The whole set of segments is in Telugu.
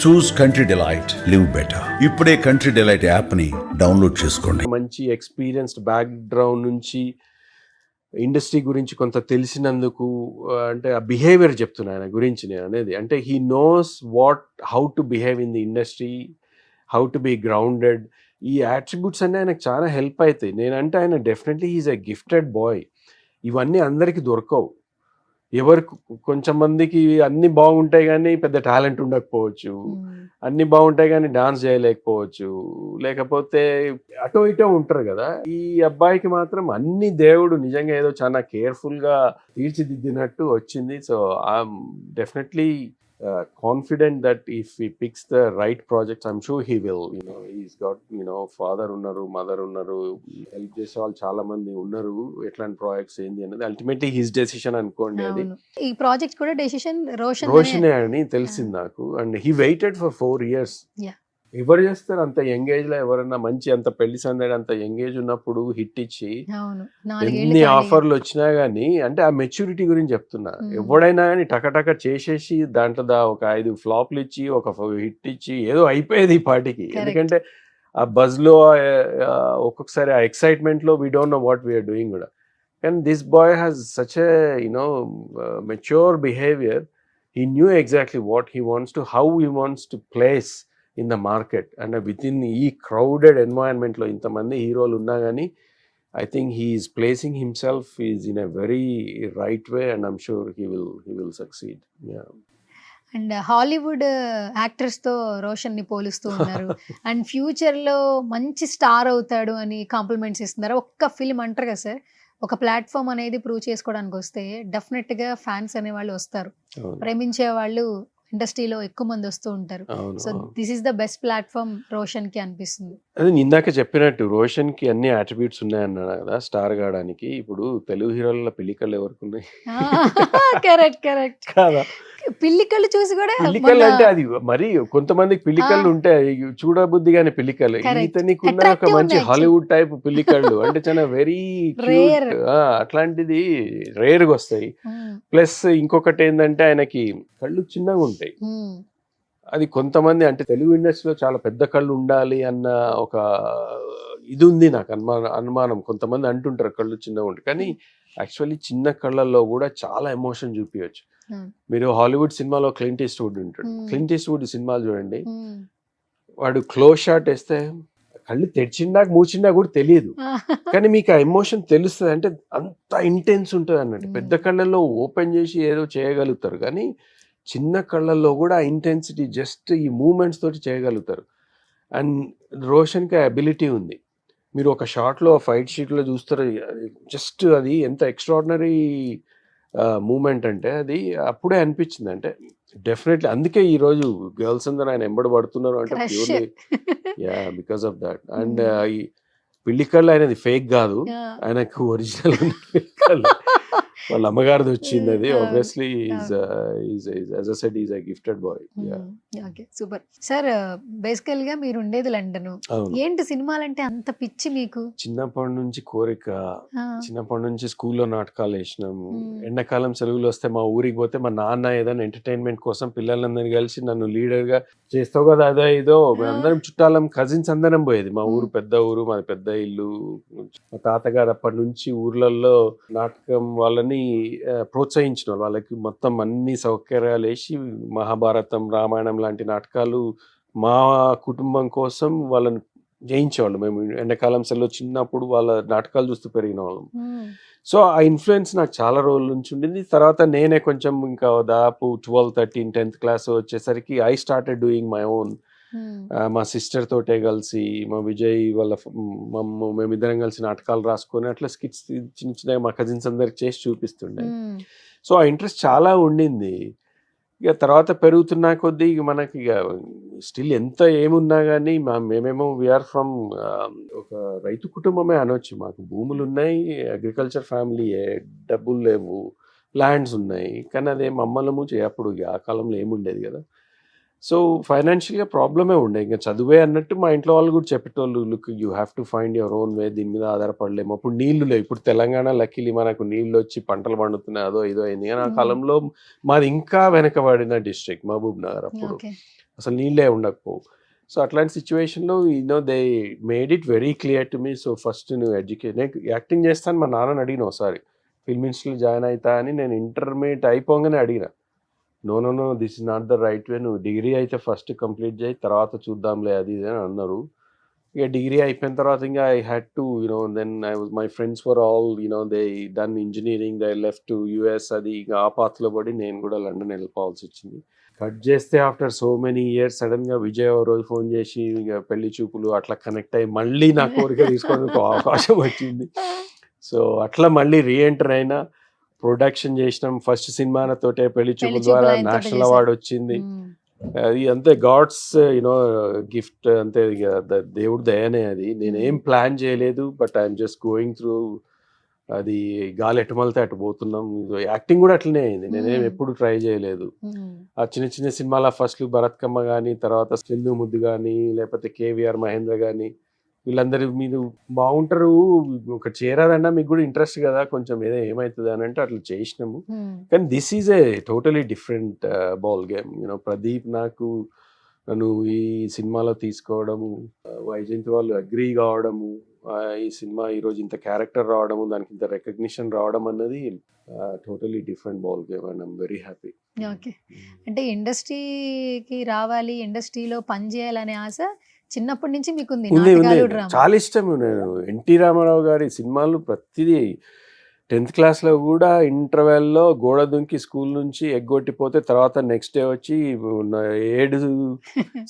చూస్ కంట్రీ డిలైట్, లివ్ బెటర్. ఇప్పుడే కంట్రీ డిలైట్ యాప్ ని డౌన్లోడ్ చేసుకోండి. మంచి ఎక్స్పీరియన్స్డ్ బ్యాక్గ్రౌండ్ నుంచి ఇండస్ట్రీ గురించి కొంత తెలిసినందుకు అంటే ఆ బిహేవియర్ చెప్తున్నా ఆయన గురించి నేను అనేది. అంటే he knows how to behave in the industry, how to be grounded. ఈ యాట్రిబ్యూట్స్ అన్నీ ఆయనకు చాలా హెల్ప్ అవుతాయి. నేనంటే ఆయన definitely he is a gifted boy. ఇవన్నీ అందరికీ దొరకవు. కొంచెం మందికి అన్ని బాగుంటాయి కానీ పెద్ద టాలెంట్ ఉండకపోవచ్చు, అన్ని బాగుంటాయి కానీ డాన్స్ చేయలేకపోవచ్చు, లేకపోతే అటో ఇటో ఉంటారు కదా. ఈ అబ్బాయికి మాత్రం అన్ని దేవుడు నిజంగా ఏదో చాలా కేర్ఫుల్ గా తీర్చిదిద్దినట్టు వచ్చింది. So I'm definitely confident that if he picks the right projects, I'm sure he will. He's got father unnaru, mother unnaru, help చేసే వాళ్ళు చాలా మంది ఉన్నారు. ఎట్లాంటి ప్రాజెక్ట్స్ ఏంది అనేది అల్టిమేట్లీ హిస్ డెసిషన్ అనుకోండి. అది ఈ ప్రాజెక్ట్ కూడా డెసిషన్ రోషనే అని తెలిసింది నాకు. And he waited for 4 years. ఎవరు చేస్తారు అంత యంగ్ ఏజ్ లో? ఎవరన్నా మంచి అంత పెళ్లి సందడి అంత యంగ్ ఏజ్ ఉన్నప్పుడు హిట్ ఇచ్చి ఎన్ని ఆఫర్లు వచ్చినా గానీ, అంటే ఆ మెచ్యూరిటీ గురించి చెప్తున్నా. ఎవడైనా కానీ టకటక చేసేసి దాంట్లో ఒక 5 ఫ్లాప్లు ఇచ్చి ఒక హిట్ ఇచ్చి ఏదో అయిపోయేది ఈ పార్టీకి. ఎందుకంటే ఆ బజ్ లో ఒక్కొక్కసారి ఆ ఎక్సైట్మెంట్ లో we don't know what we are doing కూడా. కానీ this boy has such a mature behaviour. He knew exactly what he wants to, how he wants to place in the market. And within ఈ క్రౌడెడ్ ఎన్వైరన్మెంట్లో ఇంతమంది హీరోలు ఉన్నా కానీ I think he is placing himself is in a very right way and I'm sure he will succeed. And Hollywood actors తో రోషన్ ని పోలుస్తూ ఉన్నారు. అండ్ ఫ్యూచర్ లో మంచి స్టార్ అవుతాడు అని కాంప్లిమెంట్స్ ఇస్తున్నారు. ఒక్క ఫిల్మ్ అంటారు కదా సార్, ఒక ప్లాట్ఫామ్ అనేది ప్రూవ్ చేసుకోవడానికి వస్తే డెఫినెట్ గా ఫ్యాన్స్ అనే వాళ్ళు వస్తారు, ప్రేమించే వాళ్ళు ఇండస్ట్రీలో ఎక్కువ మంది వస్తూ ఉంటారు. So this is the best platform Roshan కి అనిపిస్తుంది. అదే ఇందాక చెప్పినట్టు రోషన్ కి అన్ని అట్రిబ్యూట్స్ ఉన్నాయన్నా కదా స్టార్ కావడానికి. ఇప్పుడు తెలుగు హీరోల పిల్లికలు ఎవరికి ఉన్నాయి? కరెక్ట్ కాదా? పిల్లికలు చూసి కూడా పిల్లికలు అంటే అది మరి కొంతమందికి పిల్లికలు ఉంటాయి చూడబుద్ధి గాని పిల్లికలు. ఇతనికి ఒక మంచి హాలీవుడ్ టైప్ పిల్లికళ్ళు అంటే చాలా వెరీ క్యూట్. అట్లాంటిది రేర్ గా వస్తాయి. ప్లస్ ఇంకొకటి ఏంటంటే ఆయనకి కళ్ళు చిన్నగా ఉంటాయి. అది కొంతమంది అంటే తెలుగు ఇండస్ట్రీలో చాలా పెద్ద కళ్ళు ఉండాలి అన్న ఒక ఇది ఉంది నాకు అనుమానం. కొంతమంది అంటుంటారు కళ్ళు చిన్నగా ఉంటాయి, కానీ యాక్చువల్లీ చిన్న కళ్ళల్లో కూడా చాలా ఎమోషన్ చూపించవచ్చు. మీరు హాలీవుడ్ సినిమాలో క్లింట్ ఈస్ట్వుడ్ ఉంటాడు. క్లింట్ ఈస్ట్వుడ్ సినిమాలు చూడండి, వాడు క్లోజ్ షాట్ వేస్తే కళ్ళు తెరిచిందా మూచిందా కూడా తెలియదు, కానీ మీకు ఆ ఎమోషన్ తెలుస్తుంది. అంటే అంత ఇంటెన్స్ ఉంటుంది అన్నట్టు. పెద్ద కళ్ళల్లో ఓపెన్ చేసి ఏదో చేయగలుగుతారు, కానీ చిన్న కళ్ళల్లో కూడా ఆ ఇంటెన్సిటీ జస్ట్ ఈ మూమెంట్స్ తోటి చేయగలుగుతారు. అండ్ రోషన్కి ఆ అబిలిటీ ఉంది. మీరు ఒక షాట్లో ఫైట్ షీట్లో చూస్తారు, జస్ట్ అది ఎంత ఎక్స్ట్రాడినరీ మూమెంట్ అంటే అది అప్పుడే అనిపించింది. అంటే డెఫినెట్లీ అందుకే ఈ రోజు గర్ల్స్ అందరూ ఆయన ఎంబడి పడుతున్నారు అంటే purely because of that. And ఈ పిల్లికళ్ళు ఆయనది ఫేక్ కాదు, ఆయనకు ఒరిజినల్ పిల్లికళ్ళు వాళ్ళ అమ్మగారిది వచ్చింది. అది obviously as I said is a gifted boy. Okay, super sir. బేసికల్ గా మీరు ఉండేది లండన్, ఏంటి సినిమాలంటే అంత పిచ్చి మీకు? చిన్నప్పటి నుంచి కోరిక. చిన్నప్పటి నుంచి స్కూల్లో నాటకాలు వేసినాము. ఎండాకాలం సెలవులు వస్తే మా ఊరికి పోతే మా నాన్న ఏదైనా ఎంటర్టైన్మెంట్ కోసం పిల్లలందరినీ కలిసి నన్ను లీడర్ గా చేస్తావు కదా అదో ఇదో అందరం చుట్టాలం కజిన్స్ అందరం పోయేది. మా ఊరు పెద్ద ఊరు, మాది పెద్ద ఇల్లు. మా తాతగారు అప్పటి నుంచి ఊర్లలో నాటకం వాళ్ళని ప్రోత్సహించిన వాళ్ళకి మొత్తం అన్ని సౌకర్యాలు వేసి మహాభారతం, రామాయణం లాంటి నాటకాలు మా కుటుంబం కోసం వాళ్ళని జయించేవాళ్ళు. మేము ఎండాకాలం సెలవు చిన్నప్పుడు వాళ్ళ నాటకాలు చూస్తూ పెరిగిన వాళ్ళం. సో ఆ ఇన్ఫ్లుయెన్స్ నాకు చాలా రోజుల నుంచి ఉండింది. తర్వాత నేనే కొంచెం ఇంకా దాదాపు 12, 13, 10th క్లాస్ వచ్చేసరికి I started doing my own. మా సిస్టర్ తోటే కలిసి, మా విజయ్ వాళ్ళ మేమిద్దరం కలిసి నాటకాలు రాసుకొని అట్లా స్కిట్స్ చిన్న చిన్నగా మా కజిన్స్ అందరికి చేసి చూపిస్తుండే. సో ఆ ఇంట్రెస్ట్ చాలా ఉండింది. ఇక తర్వాత పెరుగుతున్నా కొద్దీ ఇక మనకి ఇక స్టిల్ ఎంత ఏమున్నా కానీ మేమేమో వీఆర్ ఫ్రమ్ ఒక రైతు కుటుంబమే అనొచ్చు. మాకు భూములు ఉన్నాయి, అగ్రికల్చర్ ఫ్యామిలీ, డబ్బులు లేవు, ల్యాండ్స్ ఉన్నాయి, కానీ అదేం అమ్మలము అప్పుడు ఆ కాలంలో ఏముండేది కదా. సో ఫైనాన్షియల్గా ప్రాబ్లమే ఉండే. ఇంకా చదువే అన్నట్టు మా ఇంట్లో వాళ్ళు కూడా చెప్పేటోళ్ళు, look you have to find your own way, దీని మీద ఆధారపడలేము. అప్పుడు నీళ్లు లేవు. ఇప్పుడు తెలంగాణ లక్కీలీ మనకు నీళ్ళు వచ్చి పంటలు పండుతున్నాయి, అదో ఇదో అయింది. కానీ ఆ కాలంలో మాది ఇంకా వెనకబడిన డిస్ట్రిక్ట్ మహబూబ్ నగర్. అప్పుడు అసలు నీళ్ళే ఉండకపోవు. సో అట్లాంటి సిచ్యువేషన్లో they made it very clear to me. So first నువ్వు నేను యాక్టింగ్ చేస్తాను మా నాన్నని అడిగిన ఒకసారి, ఫిల్మ్ ఇన్స్టిట్యూట్లో జాయిన్ అవుతా అని. నేను ఇంటర్మీడియట్ అయిపోగానే అడిగిన, no this is not the right way, నువ్వు డిగ్రీ అయితే ఫస్ట్ కంప్లీట్ చేయి, తర్వాత చూద్దాంలే అది ఇది అని అన్నారు. ఇక డిగ్రీ అయిపోయిన తర్వాత ఇంకా I had to then my friends were all they done engineering, they left to US. అది ఇక ఆ పాత్రలో పడి నేను కూడా లండన్ వెళ్ళిపోవాల్సి వచ్చింది. కట్ చేస్తే ఆఫ్టర్ సో మెనీ ఇయర్స్ సడన్గా విజయ్ ఒక రోజు ఫోన్ చేసి ఇక పెళ్లి చూపులు అట్లా కనెక్ట్ అయ్యి మళ్ళీ నా కోరిక తీసుకోవడానికి అవకాశం వచ్చింది. సో అట్లా మళ్ళీ రీఎంటర్ అయినా, ప్రొడక్షన్ చేసినాం. ఫస్ట్ సినిమాతోటే పెళ్లి చూపుల ద్వారా నేషనల్ అవార్డు వచ్చింది. అది అంతే గాడ్స్ గిఫ్ట్ అంతే, దేవుడి దయనే అది. నేనేం ప్లాన్ చేయలేదు, but I'm just going through. అది గాలి ఎటుమలితే అటు పోతున్నాం. యాక్టింగ్ కూడా అట్లనే అయింది, నేనేం ఎప్పుడు ట్రై చేయలేదు. ఆ చిన్న చిన్న సినిమాల ఫస్ట్ భరత్కమ్మ కానీ, తర్వాత చందు ముద్దు కానీ, లేకపోతే కేవీఆర్ మహేంద్ర కానీ, వీళ్ళందరూ మీరు బాగుంటారు, ఒక చేరాదన్నా మీకు కూడా ఇంట్రెస్ట్ కదా కొంచెం, ఏదో ఏమవుతుంది అని అంటే అట్లా చేసినాము. కానీ this is a totally different ball game. Pradeep నన్ను ఈ సినిమాలో తీసుకోవడము, వైజయంతి వాళ్ళు అగ్రీ కావడము, ఈ సినిమా ఈరోజు ఇంత క్యారెక్టర్ రావడము, దానికి ఇంత రికగ్నిషన్ రావడం అన్నది totally different ball game and I'm very happy. Okay, అంటే ఇండస్ట్రీకి రావాలి, ఇండస్ట్రీలో పని చేయాలనే ఆశ చిన్నప్పటి నుంచి మీకు ఉంది? చాలా ఇష్టం. నేను ఎన్టీ రామారావు గారి సినిమాలు ప్రతిదీ 10th క్లాస్లో కూడా ఇంటర్వెల్లో గోడ దుంకి స్కూల్ నుంచి ఎగ్గొట్టిపోతే తర్వాత నెక్స్ట్ డే వచ్చి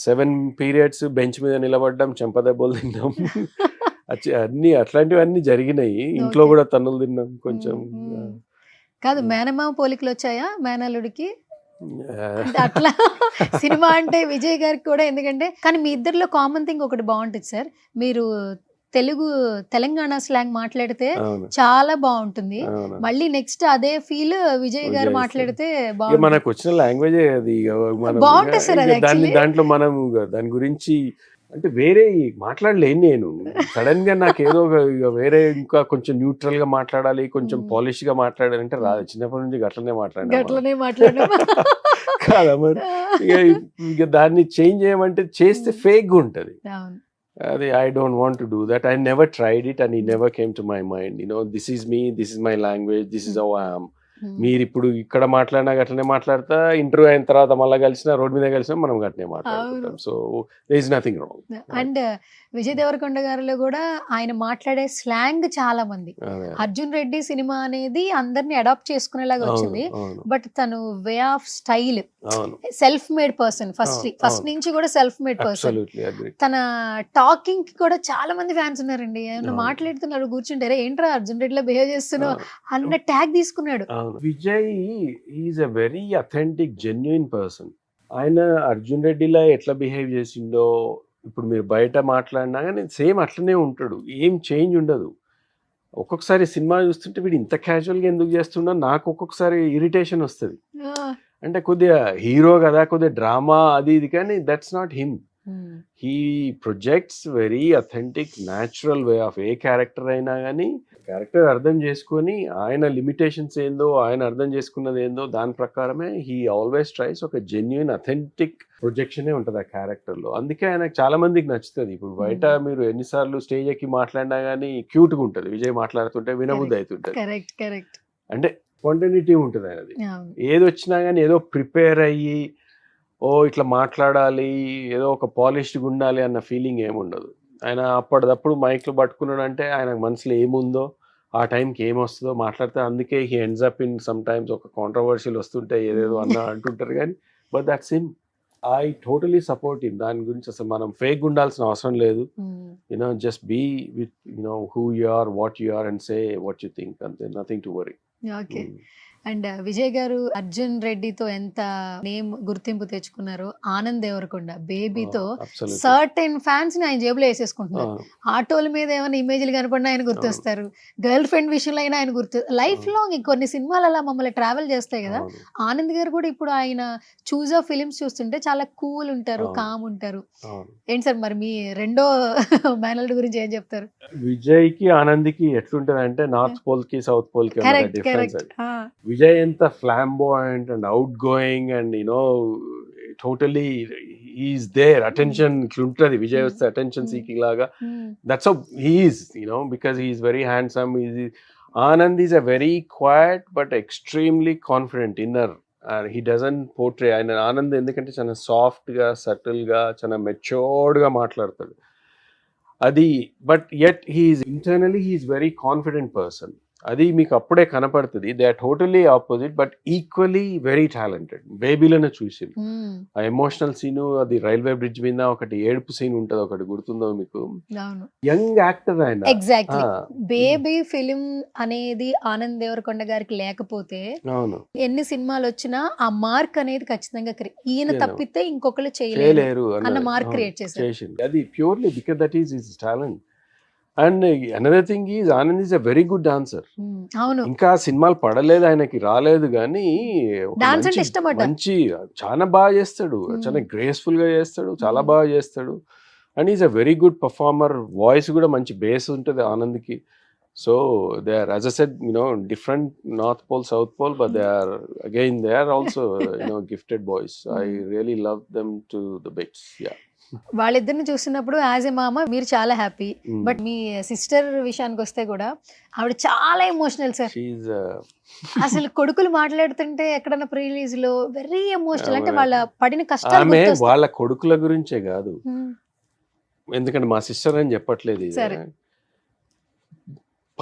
7 పీరియడ్స్ బెంచ్ మీద నిలబడ్డాం, చెంపదెబ్బలు తిన్నాం. అన్ని అట్లాంటివన్నీ జరిగినాయి. ఇంట్లో కూడా తన్నులు తిన్నాం కొంచెం. కాదు, మేనమామ పోలికలు వచ్చాయా మేనల్లుడికి? అట్లా సినిమా అంటే విజయ్ గారికి కూడా, ఎందుకంటే కానీ మీ ఇద్దరిలో కామన్ థింగ్ ఒకటి బాగుంటుంది సార్, మీరు తెలంగాణ స్లాంగ్ మాట్లాడితే చాలా బాగుంటుంది. మళ్ళీ నెక్స్ట్ అదే ఫీల్ విజయ్ గారు మాట్లాడితే మనకు వచ్చిన లాంగ్వేజ్ అది బాగుంటుంది సార్. దాంట్లో మనం దాని గురించి అంటే వేరే మాట్లాడలేను. నేను సడన్ గా నాకు ఏదో వేరే ఇంకా కొంచెం న్యూట్రల్ గా మాట్లాడాలి, కొంచెం పాలిష్ గా మాట్లాడాలి అంటే రాదు. చిన్నప్పటి నుంచి గట్లనే మాట్లాడాను కాదా మరి. ఇక దాన్ని చేంజ్ చేయమంటే చేస్తే ఫేక్ గా ఉంటది. అది I don't want to do that. I never tried it and it never came to my mind. This is me, this is my language, this is how I am. మీరు ఇప్పుడు ఇక్కడ మాట్లాడినా గట్లనే మాట్లాడతా, ఇంటర్వ్యూ అయిన తర్వాత మళ్ళీ కలిసినా, రోడ్ మీద కలిసినా మనం గట్లనే మాట్లాడుకుంటాం. So there is nothing wrong. And Vijay Deverakonda గారిలో కూడా ఆయన మాట్లాడే స్లాంగ్ చాలా మంది, అర్జున్ రెడ్డి సినిమా అనేది అందరిని అడాప్ట్ చేసుకునేలాగా వచ్చింది. బట్ తను way of style, self made person, first నుంచి కూడా సెల్ఫ్ మేడ్ పర్సన్. తన టాకింగ్ కి కూడా చాలా మంది ఫ్యాన్స్ ఉన్నారండి. ఏమన్నా మాట్లాడుతున్నారు కూర్చుంటారే, ఏంట్రా అర్జున్ రెడ్డిలో బిహేవ్ చేస్తున్నావు అన్న ట్యాగ్ తీసుకున్నాడు. Vijay is a very authentic genuine person. ఆయన అర్జున్ రెడ్డిలా ఎట్లా బిహేవ్ చేసిండో ఇప్పుడు మీరు బయట మాట్లాడినా కానీ సేమ్ అట్లనే ఉంటాడు, ఏం చేంజ్ ఉండదు. ఒక్కొక్కసారి సినిమా చూస్తుంటే వీడు ఇంత క్యాజువల్గా ఎందుకు చేస్తున్నా నాకు ఒక్కొక్కసారి ఇరిటేషన్ వస్తుంది. అంటే కొద్దిగా హీరో కదా, కొద్దిగా డ్రామా అది ఇది, కానీ that's not him. He projects very authentic natural way of A character అయినా కానీ క్యారెక్టర్ అర్థం చేసుకొని ఆయన లిమిటేషన్స్ ఏందో, ఆయన అర్థం చేసుకున్నది ఏందో దాని ప్రకారమే హీ ఆల్వేస్ ట్రైస్. ఒక జెన్యున్ అథెంటిక్ ప్రొజెక్షనే ఉంటుంది ఆ క్యారెక్టర్లో. అందుకే ఆయనకు చాలా మందికి నచ్చుతుంది. ఇప్పుడు బయట మీరు ఎన్నిసార్లు స్టేజ్ ఎక్కి మాట్లాడినా కానీ క్యూట్గా ఉంటుంది, విజయ్ మాట్లాడుతుంటే వినబుద్ధి అవుతుంటుంది. అంటే స్పాంటనిటీ ఉంటుంది ఆయనది. ఏది వచ్చినా కానీ ఏదో ప్రిపేర్ అయ్యి ఇట్లా మాట్లాడాలి, ఏదో ఒక పాలిష్డ్గా ఉండాలి అన్న ఫీలింగ్ ఏముండదు. ఆయన అప్పటిదప్పుడు మైక్లు పట్టుకున్నాడు అంటే ఆయన మనసులో ఏముందో ఆ టైంకి ఏమొస్తుందో మాట్లాడితే. అందుకే he ends up in some times ఒక కాంట్రవర్షియల్ వస్తుంటే ఏదేదో అంటుంటారు కానీ but that's him. I totally support him. దాని గురించి అసలు మనం ఫేక్ ఉండాల్సిన అవసరం లేదు. Just be with who you are, what you are and say what you think, అంతే, nothing to worry. Okay. And Vijay garu Arjun రెడ్డితో ఎంత నేమ్ గుర్తింపు తెచ్చుకున్నారు, ఆనంద్ దేవరకొండ బేబీతో సర్టెన్ ఫ్యాన్స్ ని ఆయన జేబులో వేసేసుకుంటున్నారు. ఆటోల మీద ఏమైనా ఇమేజ్లు కనపడినా ఆయన గుర్తొస్తారు, గర్ల్ ఫ్రెండ్ విషయంలో అయినా ఆయన గుర్తు. లైఫ్ లాంగ్ కొన్ని సినిమాలు అలా మమ్మల్ని ట్రావెల్ చేస్తాయి కదా. ఆనంద్ గారు కూడా ఇప్పుడు ఆయన చూజ్ ఆఫ్ ఫిలిమ్స్ చూస్తుంటే చాలా కూల్ ఉంటారు, కామ్ ఉంటారు. ఏంటి సార్ మరి మీ రెండో మేనల్డ్ గురించి ఏం చెప్తారు? విజయ్ కి ఆనంద్ కి ఎట్లుంటది అంటే నార్త్ పోల్ కి సౌత్ పోల్ కి డిఫరెన్స్. విజయ్ ఎంత flamboyant and outgoing and totally is their attention ఇట్లుంటది విజయ్ వస్తే అటెన్షన్ సీకింగ్ లాగా. That's how he is, because he is very handsome. Anand is a very quiet but extremely confident inner. He doesn't portray. Anand ఎందుకంటే చాలా సాఫ్ట్ గా సటిల్ గా చాలా మెచ్యూర్డ్ గా మాట్లాడతాడు అది. But yet he's internally he's very confident person. అది మీకు అప్పుడే కనపడుతుంది. They are totally opposite but equally very talented. బేబీలోనే చూసి ఆ ఎమోషనల్ సీన్, అది రైల్వే బ్రిడ్జ్ మీద ఒకటి ఏడుపు సీన్ ఉంటది, ఒకటి గుర్తుందో మీకు? యంగ్ యాక్టర్ ఆయన. ఎగ్జాక్ట్లీ. బేబీ ఫిలిం అనేది ఆనంద్ దేవరకొండ గారికి లేకపోతే అవును ఎన్ని సినిమాలు వచ్చినా ఆ మార్క్ అనేది ఖచ్చితంగా ఈయన తప్పితే ఇంకొకరు చేయలేరు అన్న మార్క్ క్రియేట్ చేశారు. అది purely because that is his talent. And another thing is Anand is a very good dancer. అవును, ఇంకా సినిమాలు పడలేదు ఆయనకి, రాలేదు, కానీ మంచి చాలా బాగా చేస్తాడు, చాలా గ్రేస్ఫుల్ గా చేస్తాడు, చాలా బాగా చేస్తాడు. And is a very good performer. Voice కూడా మంచి బేస్ ఉంటుంది ఆనంద్కి. So they are, as I said, different North Pole, South Pole, but they are also gifted boys. I really love them to the bits. Yeah. వాళ్ళిద్దరిని చూసినప్పుడు యాజ్ ఎ మామ మీరు చాలా హ్యాపీ. బట్ మీ సిస్టర్ విషయానికి వస్తే కూడా ఆవిడ చాలా ఎమోషనల్ సార్. అసలు కొడుకులు మాట్లాడుతుంటే ఎక్కడన్నా ప్రీ రిలీజ్ లో వెరీ ఎమోషనల్. అంటే వాళ్ళ పడిన కష్టాలు వాళ్ళ కొడుకుల గురించే కాదు, ఎందుకంటే మా సిస్టర్ అని చెప్పట్లేదు,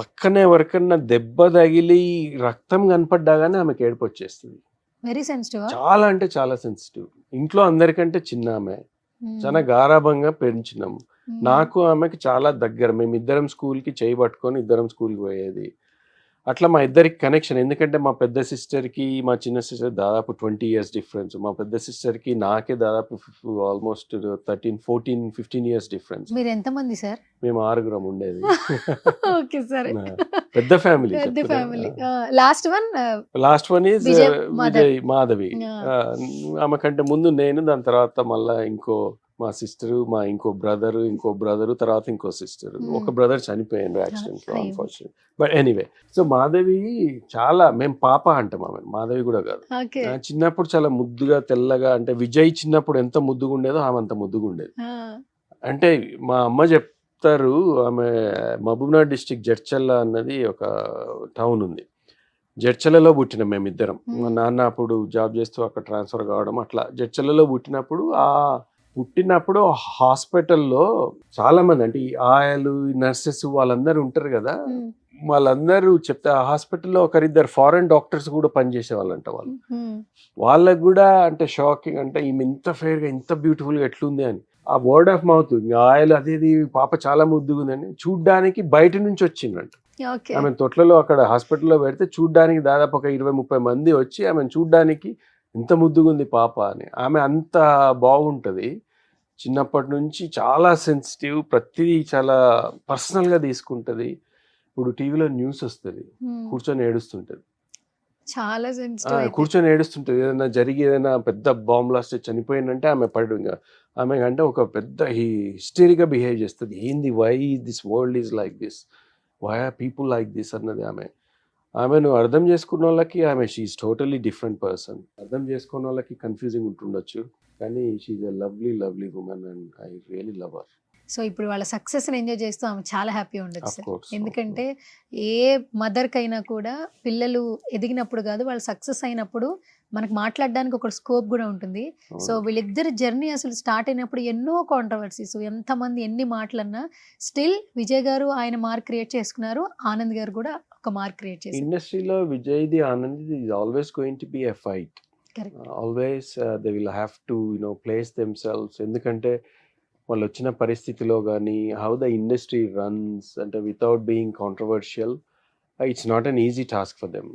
పక్కనే ఎవరికన్నా దెబ్బ తగిలి రక్తం కనపడ్డాగానే ఆమెకి ఏడుపు వచ్చేస్తుంది. వెరీ సెన్సిటివ్, చాలా అంటే చాలా సెన్సిటివ్. ఇంట్లో అందరికంటే చిన్న ఆమె, చాలా గారాభంగా పెంచినాము. నాకు ఆమెకి చాలా దగ్గర. మేమిద్దరం స్కూల్కి చేయి పట్టుకొని ఇద్దరం స్కూల్కి పోయేది. అట్లా మా ఇద్దరికి కనెక్షన్. ఎందుకంటే మా పెద్ద సిస్టర్కి మా చిన్న సిస్టర్ దాదాపు 20 years డిఫరెన్స్. మా పెద్ద సిస్టర్కి నాకే దాదాపు ఆల్మోస్ట్ 13, 14, 15 years డిఫరెన్స్. మీరు ఎంతమంది సార్? మేము 6 ఉండేది. ఓకే సార్, పెద్ద family. Last one is Vijay Madhavi. ఆమె కంటే ముందు నేను, దాని తర్వాత మళ్ళా ఇంకో మా సిస్టరు, మా ఇంకో బ్రదరు, తర్వాత ఇంకో సిస్టర్. ఒక బ్రదర్ చనిపోయాడు యాక్సిడెంట్ లో, unfortunate. But anyway, so Madhavi చాలా, మేము పాప అంటాం ఆమె, మాధవి కూడా కాదు. చిన్నప్పుడు చాలా ముద్దుగా తెల్లగా, అంటే విజయ్ చిన్నప్పుడు ఎంత ముద్దుగా ఉండేదో ఆమె అంత ముద్దుగా ఉండేది. అంటే మా అమ్మ చెప్తారు, ఆమె మహబూబ్నగర్ డిస్ట్రిక్ట్ జడ్చల్ల అన్నది ఒక టౌన్ ఉంది, జడ్చలలో పుట్టినాం మేమిద్దరం. మా నాన్న అప్పుడు జాబ్ చేస్తూ అక్కడ ట్రాన్స్ఫర్ కావడం, అట్లా జడ్చలలో పుట్టినప్పుడు హాస్పిటల్లో చాలా మంది, అంటే ఈ ఆయాలు, నర్సెస్ వాళ్ళందరూ ఉంటారు కదా, వాళ్ళందరూ చెప్తే ఆ హాస్పిటల్లో ఒకరిద్దరు ఫారెన్ డాక్టర్స్ కూడా పనిచేసే వాళ్ళంట. వాళ్ళకు కూడా అంటే షాకింగ్, అంటే ఈమె ఇంత ఫెయిర్ గా ఇంత బ్యూటిఫుల్ గా ఎట్లుంది అని. ఆ వర్డ్ ఆఫ్ మౌత్, ఆయిల్ అదేది పాప చాలా ముద్దుగా ఉందని చూడ్డానికి బయట నుంచి వచ్చిందంట. ఆమె తొట్లలో అక్కడ హాస్పిటల్లో పెడితే చూడ్డానికి దాదాపు ఒక 20-30 మంది వచ్చి ఆమెను చూడ్డానికి ఇంత ముద్దుగా ఉంది పాప అని. ఆమె అంత బాగుంటది. చిన్నప్పటి నుంచి చాలా సెన్సిటివ్, ప్రతిదీ చాలా పర్సనల్ గా తీసుకుంటది. ఇప్పుడు టీవీలో న్యూస్ వస్తుంది, కూర్చొని ఏడుస్తుంటది, చాలా సెన్సిటివ్, కూర్చొని ఏడుస్తుంటది. ఏదైనా ఏదైనా పెద్ద బాంబ్ బ్లాస్ట్ చనిపోయిందంటే ఆమె ఆమె అంటే ఒక పెద్ద హిస్టరీగా బిహేవ్ చేస్తుంది. ఏంది, why this world is like this, why are people like this అన్నది ఆమెను అర్థం చేసుకున్న వాళ్ళకి షీఈస్ టోటలీ డిఫరెంట్ పర్సన్. అర్థం చేసుకున్న వాళ్ళకి కన్ఫ్యూజింగ్ ఉంటుండొచ్చు, కానీ she is a lovely woman and I really love her. So ఇప్పుడు వాళ్ళ సక్సెస్ ని ఎంజాయ్ చేస్తూ ఆమె చాలా హ్యాపీ ఉండొచ్చు సార్. ఎందుకంటే ఏ మదర్ కైనా కూడా పిల్లలు ఎదిగినప్పుడు కాదు, వాళ్ళు సక్సెస్ అయినప్పుడు మనకు మాట్లాడడానికి ఒక స్కోప్ కూడా ఉంటుంది. సో వీళ్ళిద్దరు జర్నీ అసలు స్టార్ట్ అయినప్పుడు ఎన్నో కాంట్రవర్సీస్, ఎంతమంది ఎన్ని మాటలన్నా స్టిల్ విజయ్ గారు ఆయన మార్క్ క్రియేట్ చేసుకున్నారు, ఆనంద్ గారు కూడా ఒక మార్క్ క్రియేట్ చేశారు. ఇండస్ట్రీలో Vijay the Anand is always going to be a fight. Always they will have to place themselves. ఎందుకంటే వాళ్ళు వచ్చిన పరిస్థితిలో కానీ హౌ ద ఇండస్ట్రీ రన్స్, అంటే without being controversial, it's not an easy task for them.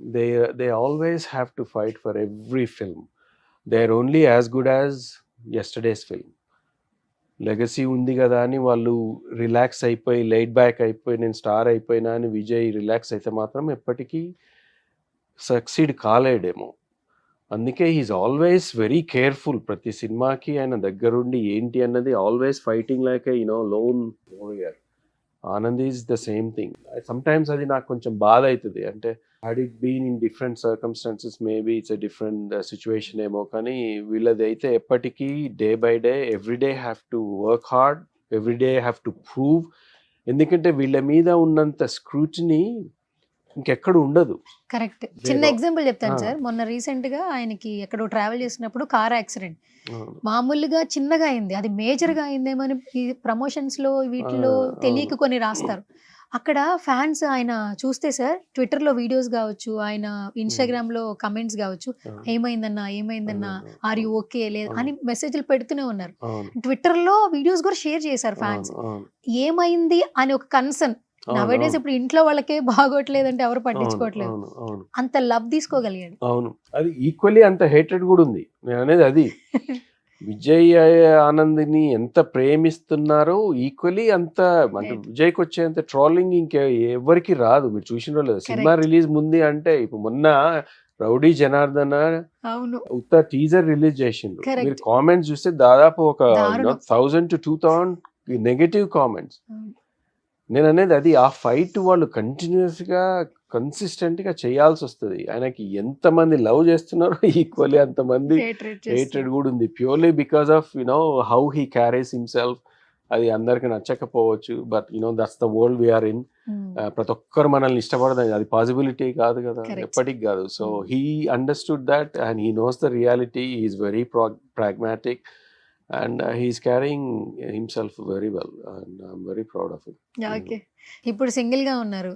They always have to fight for every film. They're only as good as yesterday's film. Legacy ఉంది కదా అని వాళ్ళు రిలాక్స్ అయిపోయి లైట్ బ్యాక్ అయిపోయి నేను స్టార్ అయిపోయినా అని విజయ్ రిలాక్స్ అయితే మాత్రం ఎప్పటికీ సక్సీడ్ కాలేడేమో. అందుకే హీఈస్ ఆల్వేస్ వెరీ కేర్ఫుల్. ప్రతి సినిమాకి ఆయన దగ్గరుండి ఏంటి అన్నది always fighting like lone warrior. Anand is the same thing. Sometimes అది నాకు కొంచెం బాధ అవుతుంది. అంటే had it been in different circumstances maybe it's a different situation ఏమో, కానీ వీళ్ళది అయితే ఎప్పటికీ day by day everyday have to work hard, everyday have to prove. ఎందుకంటే వీళ్ళ మీద ఉన్నంత స్క్రూటినీ ఇంకెక్కడ ఉండదు. కరెక్ట్. చిన్న ఎగ్జాంపుల్ చెప్తాను సార్. మొన్న రీసెంట్ గా ఆయనకి ఎక్కడో ట్రావెల్ చేసినప్పుడు కార్ యాక్సిడెంట్, మామూలుగా చిన్నగా అయింది, అది మేజర్ గా అయిందేమో అని ఈ ప్రమోషన్స్ లో వీటిలో తెలియక కొన్ని రాస్తారు. అక్కడ ఫ్యాన్స్ ఆయన చూస్తే సార్ ట్విట్టర్ లో వీడియోస్ కావచ్చు, ఆయన ఇన్స్టాగ్రామ్ లో కమెంట్స్ కావచ్చు, ఏమైందన్నా ఆర్ యూ ఓకే లేదు అని మెసేజ్లు పెడుతూనే ఉన్నారు. ట్విట్టర్ లో వీడియోస్ కూడా షేర్ చేశారు ఫ్యాన్స్. ఏమైంది అని ఒక కన్సర్న్. నవేడేస్ ఇప్పుడు ఇంట్లో వాళ్ళకే బాగోట్లేదంటే ఎవరు పట్టించుకోవట్లేదు. అంత లవ్ తీసుకోగలిగాడు. అవును, అది ఈక్వల్లీ అంత హేటెడ్ కూడా ఉంది. నేను అనేది అది విజయ్ ఆనంద్ని ఎంత ప్రేమిస్తున్నారో ఈక్వల్లీ అంత, అంటే విజయ్కి వచ్చేంత ట్రోలింగ్ ఇంకే ఎవరికి రాదు. మీరు చూసినో లేదు, సినిమా రిలీజ్ ముందు అంటే ఇప్పుడు మొన్న రౌడీ జనార్దన ఉత్త టీజర్ రిలీజ్ చేసిండ్రు. మీరు కామెంట్స్ చూస్తే దాదాపు ఒక 1000 to 2000 నెగటివ్ కామెంట్స్. నేను అనేది అది ఆ ఫైట్ వాళ్ళు కంటిన్యూస్గా కన్సిస్టెంట్గా చేయాల్సి వస్తుంది. ఆయనకి ఎంతమంది లవ్ చేస్తున్నారో ఈక్వల్లీ అంతమంది హేట్రెడ్ కూడా ఉంది, purely because of how he carries himself. అది అందరికి నచ్చకపోవచ్చు, but that's the world we're in. ప్రతి ఒక్కరు మనల్ని ఇష్టపడదు, అది పాసిబిలిటీ కాదు కదా, ఎప్పటికి కాదు. So he understood that and he knows the reality. He is very pragmatic and he is carrying himself very well and I'm very proud of him. Okay, ఇప్పుడు సింగిల్ గా ఉన్నారు.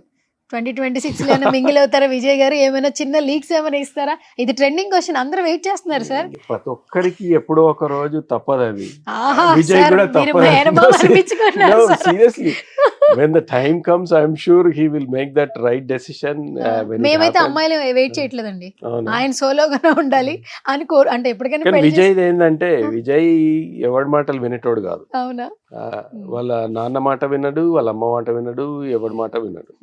2026 లోనే మింగిల్ అవుతారా విజయ్ గారు? ఏమైనా చిన్న లీక్స్ ఏమైనా ఇస్తారా? ఇది ట్రెండింగ్ క్వశ్చన్, అందరూ వెయిట్ చేస్తున్నారు సార్. ప్రతి ఒక్కరికి ఎప్పుడో ఒక రోజు తప్పదు అది. విజయ్ కూడా తప్పదు. Seriously, when the time comes I'm sure he will make that right decision. మేమైతే అమ్మాయిలు వెయిట్ చేయట్లేదండి, ఆయన సోలోగానే ఉండాలి అని అంటే ఎప్పటికైనా. విజయ్ ఏంటంటే విజయ్ ఎవరి మాటలు వినేటోడు కాదు. అవునా? వాళ్ళ నాన్న మాట వినడు, వాళ్ళ అమ్మ మాట వినడు, ఎవరి మాట వినడు.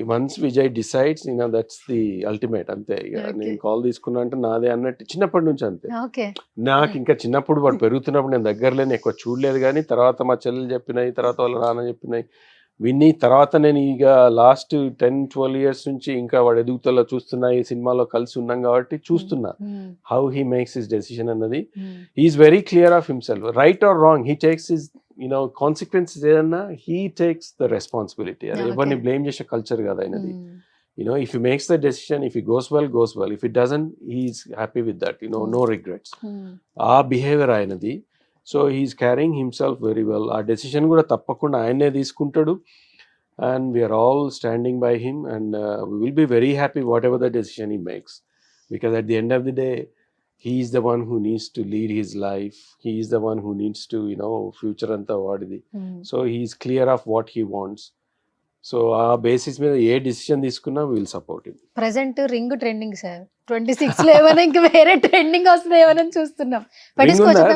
Once Vijay decides that's the ultimate. అంతే. నేను కాల్ తీసుకున్నా అంటే నాదే అన్నట్టు చిన్నప్పటి నుంచి అంతే. నాకు ఇంకా చిన్నప్పుడు వాడు పెరుగుతున్నప్పుడు నేను దగ్గర లేని ఎక్కువ చూడలేదు, కానీ తర్వాత మా చెల్లెలు చెప్పినాయి, తర్వాత వాళ్ళ నాన్న చెప్పినాయి విని, తర్వాత నేను ఇక లాస్ట్ 10-12 years నుంచి ఇంకా వాడు ఎదుగుతలో చూస్తున్నా, ఈ సినిమాలో కలిసి ఉన్నాం కాబట్టి చూస్తున్నా how he makes his decision అన్నది. He's very clear of himself, right or wrong he takes his consequences. ఏదన్నా హీ టేక్స్ ద రెస్పాన్సిబిలిటీ. అది ఎవరిని బ్లేమ్ చేసే కల్చర్ కదా ఆయనది. if he makes the decision, if he goes well, if it doesn't, he's happy with that, no regrets. ఆ బిహేవియర్ ఆయనది. So he is carrying himself very well. ఆ డెసిషన్ కూడా తప్పకుండా ఆయనే తీసుకుంటాడు and we are all standing by him and we will be very happy whatever the decision he makes, because at the end of the day he is the one who needs to lead his life. He is the one who needs to future anta vaadidi. So he is clear of what he wants. So ఆ బేసిస్ మీద ఏ డిసిషన్ తీసుకున్నా will support him. Present ring trending sir. 26 లో ఏమైనా ఇంకా వేరే ట్రెండింగ్ వస్తుంది ఏమైనా చూస్తున్నాం.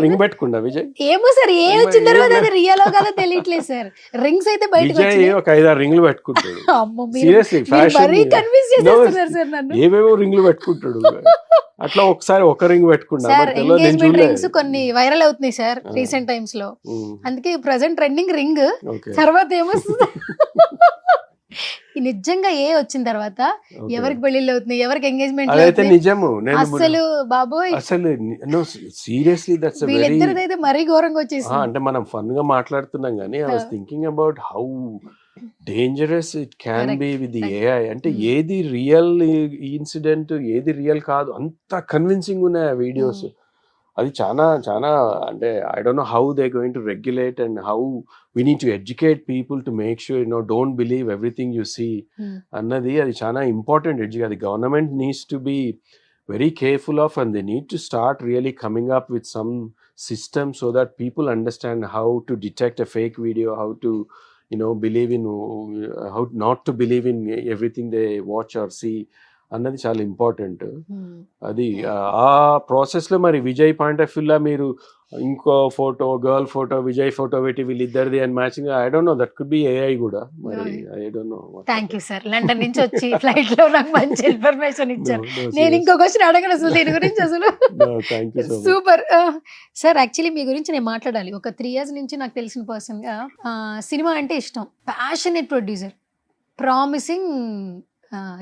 రింగ్ పెట్టుకున్నా విజయ్? ఏమో సార్, ఏ వచ్చిన తర్వాత అది రియల్ కదా తెలియట్లేదు సార్. రింగ్స్ అయితే బయటకు వచ్చాయి, ఒక 5-6 రింగులు పెట్టుకుంటాడు. సీరియస్లీ ఫ్యాషన్ ఏవేవో రింగులు పెట్టుకుంటాడు. అట్లా ఒకసారి ఒక రింగ్ పెట్టుకున్నా. ఎంగేజ్మెంట్ రింగ్స్ కొన్ని వైరల్ అవుతున్నాయి సార్ రీసెంట్ టైమ్స్ లో, అందుకే ప్రెసెంట్ ట్రెండింగ్ రింగ్. తర్వాత ఏమొస్తుంది నిజంగా ఏ వచ్చిన తర్వాత ఎవరికి పెళ్లిళ్ళు అవుతున్నాయి, ఎవరికి ఎంగేజ్మెంట్ అసలు బాబోయ్, అసలు సీరియస్లీ దట్స్ వీళ్ళిద్దరిదైతే మరీ ఘోరంగా వచ్చేసి. అంటే మనం ఫన్ గా మాట్లాడుతున్నాం కానీ I was thinking about how dangerous it can be with the AI. అంటే ఏది రియల్ ఇన్సిడెంట్ ఏది రియల్ కాదు, అంత కన్విన్సింగ్ ఉన్నాయి ఆ వీడియోస్. అది చాలా చాలా అంటే I don't know how they going to regulate and how we need to educate people to make sure don't believe everything you see అన్నది. అది చాలా ఇంపార్టెంట్ ఎడ్యుకేట్. అది government needs to be very careful of and they need to start really coming up with some system so that people understand how to detect a fake video, how to believe in how not to believe in everything they watch or see. అన్నది చాలా ఇంపార్టెంట్. అది ఆ ప్రాసెస్ లో మరి విజయ్ పాయింట్ ఆఫ్ వ్యూలా మీరు ఇంకో photo, girl photo, Vijay photo పెట్టి వీళ్ళిద్దరిది అని matching, I don't no, that could be AI కూడా, మరి I don't no. Thank you sir, London నుంచి వచ్చి ఫ్లైట్ లో నాకు మంచి ఇన్ఫర్మేషన్ ఇచ్చారు. నేను ఇంకో క్వశ్చన్ అడగను అసలు దీని గురించి అసలు. Super sir. యాక్చువల్లీ మీ గురించి నేను మాట్లాడాలి. ఒక 3 years నుంచి నాకు తెలిసిన పర్సన్ గా సినిమా అంటే ఇష్టం, ప్యాషనేట్ ప్రొడ్యూసర్, ప్రామిసింగ్,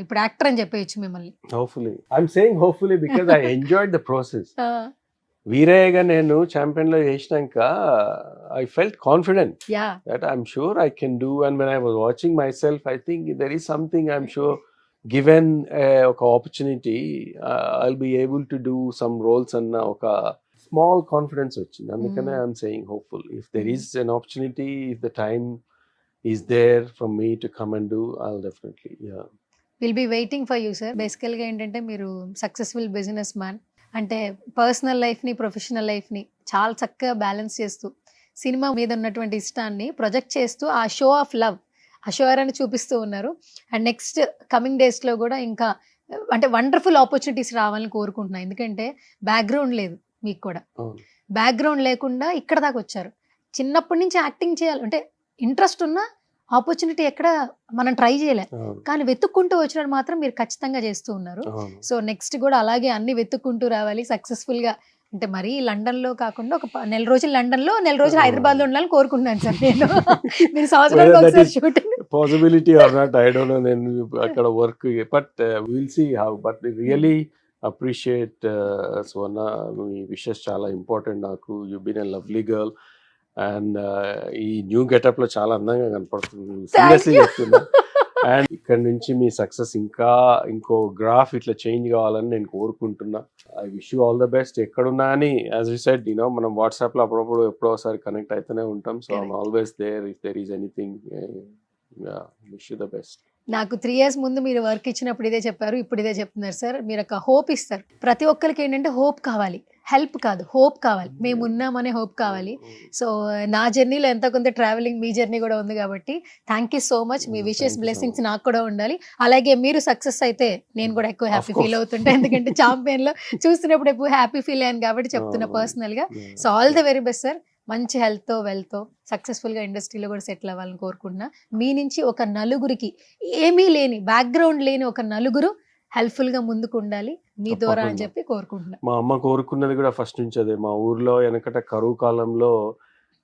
ఇప్పుడు యాక్టర్ అని చెప్పేయచ్చు మిమ్మల్ని. Hopefully, I'm saying hopefully because I enjoyed the process. వీరయ్యగా నేను ఛాంపియన్ లో చేసినాక I felt confident that I'm sure I can do. And when I was watching myself, I think there is something I'm sure given ఒక opportunity I will be able to do some roles అన్న ఒక స్మాల్ కాన్ఫిడెన్స్ వచ్చింది. అందుకనే I'm saying hopeful. If there is an opportunity, if the time is there for me to come and do, I will definitely will be waiting for you sir. బేసికల్గా ఏంటంటే మీరు సక్సెస్ఫుల్ బిజినెస్ మ్యాన్, అంటే పర్సనల్ లైఫ్ని, ప్రొఫెషనల్ లైఫ్ని చాలా చక్కగా బ్యాలెన్స్ చేస్తూ సినిమా మీద ఉన్నటువంటి ఇష్టాన్ని ప్రొజెక్ట్ చేస్తూ ఆ షో ఆఫ్ లవ్, ఆ షోరాన్ని చూపిస్తూ ఉన్నారు. అండ్ నెక్స్ట్ కమింగ్ డేస్లో కూడా ఇంకా అంటే వండర్ఫుల్ ఆపర్చునిటీస్ రావాలని కోరుకుంటున్నాను. ఎందుకంటే బ్యాక్గ్రౌండ్ లేదు మీకు కూడా, బ్యాక్గ్రౌండ్ లేకుండా ఇక్కడ దాకా వచ్చారు. చిన్నప్పటి నుంచి యాక్టింగ్ చేయాలి అంటే ఇంట్రెస్ట్ ఉన్న ఆపర్చునిటీ ఎక్కడ మనం ట్రై చేయలే, కానీ వెతుక్కుంటూ వచ్చినట్టు మాత్రం మీరు ఖచ్చితంగా చేస్తూ ఉన్నారు. సో నెక్స్ట్ కూడా అలాగే అన్ని వెతుక్కుంటూ రావాలి సక్సెస్ఫుల్ గా. అంటే మరీ లండన్ లో కాకుండా ఒక 4 రోజులు లండన్ లో, 4 రోజులు హైదరాబాద్ లో ఉండాలని కోరుకుంటున్నాను సార్ నేను. మీరు సంవత్సరానికి ఒకసారి shooting possibility or not, I don't know. నేను అక్కడ work, but will see how. But really appreciate Suvarna, మీ విషెస్ చాలా ఇంపార్టెంట్ నాకు. You been a lovely girl and ఈ న్యూ గెటప్ లో చాలా అందంగా కనపడుతుంది, సీరియస్లీ చెప్తున్నా. అండ్ ఇక్కడ నుంచి మీ సక్సెస్ ఇంకా ఇంకో గ్రాఫ్ ఇట్లా చేంజ్ కావాలని నేను కోరుకుంటున్నా. I wish you all the best. ఎక్కడున్నా అని, యాజ్ యూ సెడ్, యూనో, మనం వాట్సాప్ లో అప్పుడప్పుడు ఎప్పుడో ఒకసారి కనెక్ట్ అయితేనే ఉంటాం. So I'm always there if there is anything. Wish you the best. నాకు 3 years ముందు మీరు వర్క్ ఇచ్చినప్పుడు ఇదే చెప్పారు, ఇప్పుడు ఇదే చెప్తున్నారు సార్. మీరు ఒక హోప్ ఇస్తారు. ప్రతి ఒక్కరికి ఏంటంటే హోప్ కావాలి, హెల్ప్ కాదు, హోప్ కావాలి. మేము ఉన్నామనే హోప్ కావాలి. సో నా జర్నీలో ఎంత కొంత ట్రావెలింగ్, మీ జర్నీ కూడా ఉంది కాబట్టి thank you so much. Me wishes, blessings నాకు కూడా ఉండాలి. అలాగే మీరు సక్సెస్ అయితే నేను కూడా ఎక్కువ హ్యాపీ ఫీల్ అవుతుంటా. ఎందుకంటే ఛాంపియన్ లో చూస్తున్నప్పుడు ఎక్కువ హ్యాపీ ఫీల్ అయ్యాను కాబట్టి చెప్తున్నా పర్సనల్ గా. So all the very best sir. మంచి హెల్త్తో, వెల్త్తో సక్సెస్ఫుల్గా ఇండస్ట్రీలో కూడా సెటిల్ అవ్వాలని కోరుకుంటున్నా. మీ నుంచి ఒక నలుగురికి, ఏమీ లేని బ్యాక్గ్రౌండ్ లేని ఒక నలుగురు హెల్ప్ఫుల్గా ముందుకు ఉండాలి మీ ద్వారా అని చెప్పి కోరుకుంటున్నా. మా అమ్మ కోరుకున్నది కూడా ఫస్ట్ నుంచి అదే. మా ఊర్లో వెనకట కరువు కాలంలో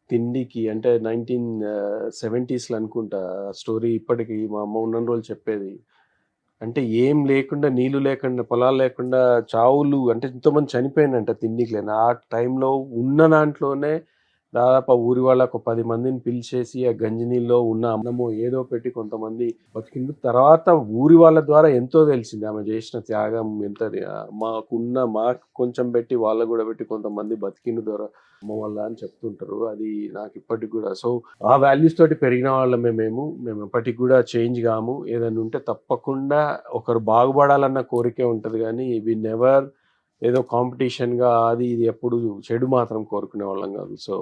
తిండికి, అంటే 1970s అనుకుంటా స్టోరీ, ఇప్పటికీ మా అమ్మ ఉన్న రోజులు చెప్పేది. అంటే ఏం లేకుండా, నీళ్లు లేకుండా, పొలాలు లేకుండా, చావులు, అంటే ఎంతోమంది చనిపోయినంట తిండికి లేని. ఆ టైంలో ఉన్న దాంట్లోనే దాదాపు ఊరి వాళ్ళకు 10 మందిని పిలిచేసి ఆ గంజి నీళ్ళలో ఉన్న అన్నము ఏదో పెట్టి కొంతమంది బతికింది. తర్వాత ఊరి వాళ్ళ ద్వారా ఎంతో తెలిసింది ఆమె చేసిన త్యాగం ఎంత. మాకు కొంచెం పెట్టి వాళ్ళకు కూడా పెట్టి కొంతమంది బతికింది ద్వారా అమ్మ వల్ల అని చెప్తుంటారు. అది నాకు ఇప్పటికి కూడా. సో ఆ వాల్యూస్ తోటి పెరిగిన వాళ్ళమే మేము ఎప్పటికి కూడా చేంజ్ కాము. ఏదైనా ఉంటే తప్పకుండా ఒకరు బాగుపడాలన్న కోరికే ఉంటుంది, కానీ వి నెవర్ ఏదో కాంపిటీషన్గా అది ఇది ఎప్పుడు చెడు మాత్రం కోరుకునే వాళ్ళం కాదు. సో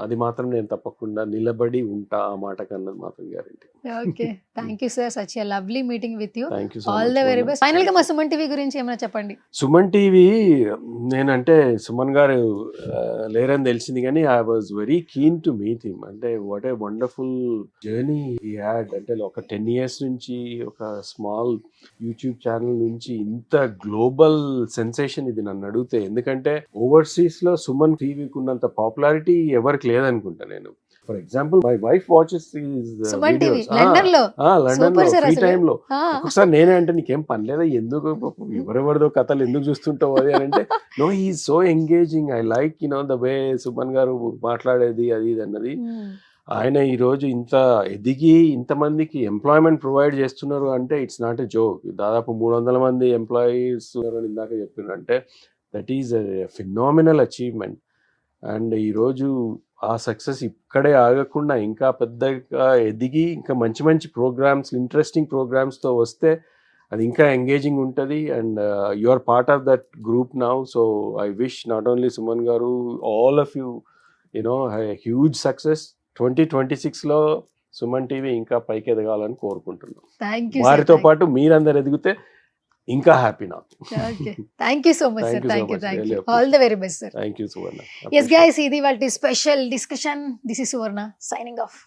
అది మాత్రం నేను తప్పకుండా నిలబడి ఉంటా, ఆ మాట కన్నది మాత్రం guarantee. Okay, thank you sir. Such a lovely meeting with you. Thank you so all the very best. Final గా మా సుమన్ టీవీ గురించి ఏమైనా చెప్పండి. సుమన్ టీవీ, నేనంటే సుమన్ గారు లేరని తెలిసింది, కానీ I was very keen to meet him. అంటే what a wonderful journey he had. అంటే ఒక 10 years నుంచి ఒక స్మాల్ యూట్యూబ్ ఛానల్ నుంచి ఇంత గ్లోబల్ సెన్సేషన్ ఇది నన్ను అడిగితే. ఎందుకంటే ఓవర్సీస్ లో సుమన్ టీవీకి ఉన్నంత పాపులారిటీ ఎవరికి లేదనుకుంటా. నేను for example my wife watches London లో ఫ్రీ టైమ్ లో. ఒకసారి నేనే అంటే నీకేం పని లేదా, ఎందుకు ఎవరెవరిదో కథలు ఎందుకు చూస్తుంటావు అది అని అంటే, no he is so engaging. I like the way Suman garu మాట్లాడేది అది ఇది అన్నది. ఆయన ఈరోజు ఇంత ఎదిగి ఇంతమందికి ఎంప్లాయ్మెంట్ ప్రొవైడ్ చేస్తున్నారు అంటే ఇట్స్ నాట్ ఎ జోక్. దాదాపు 300 మంది ఎంప్లాయీస్ ఉన్నారని ఇందాక చెప్పినంటే that is a phenomenal achievement. And ఈరోజు ఆ సక్సెస్ ఇక్కడే ఆగకుండా ఇంకా పెద్దగా ఎదిగి ఇంకా మంచి మంచి ప్రోగ్రామ్స్, ఇంట్రెస్టింగ్ ప్రోగ్రామ్స్తో వస్తే అది ఇంకా ఎంగేజింగ్ ఉంటుంది. And you are part of that group now. So I wish not only Suman garu, all of you huge success. 2026లో సుమన్ టీవీ ఇంకా పైకి ఎదగాలని కోరుకుంటున్నాం. థ్యాంక్ యూ వారితో పాటు మీరందరు ఎదిగితే ఇంకా హ్యాపీ నాకు. Okay, thank you so much Thank sir. you so thank you much. Thank Really you. All the very best sir. Thank you Suvarna. Yes guys, ఇది వాళ్ళ special discussion. This is Suvarna signing of.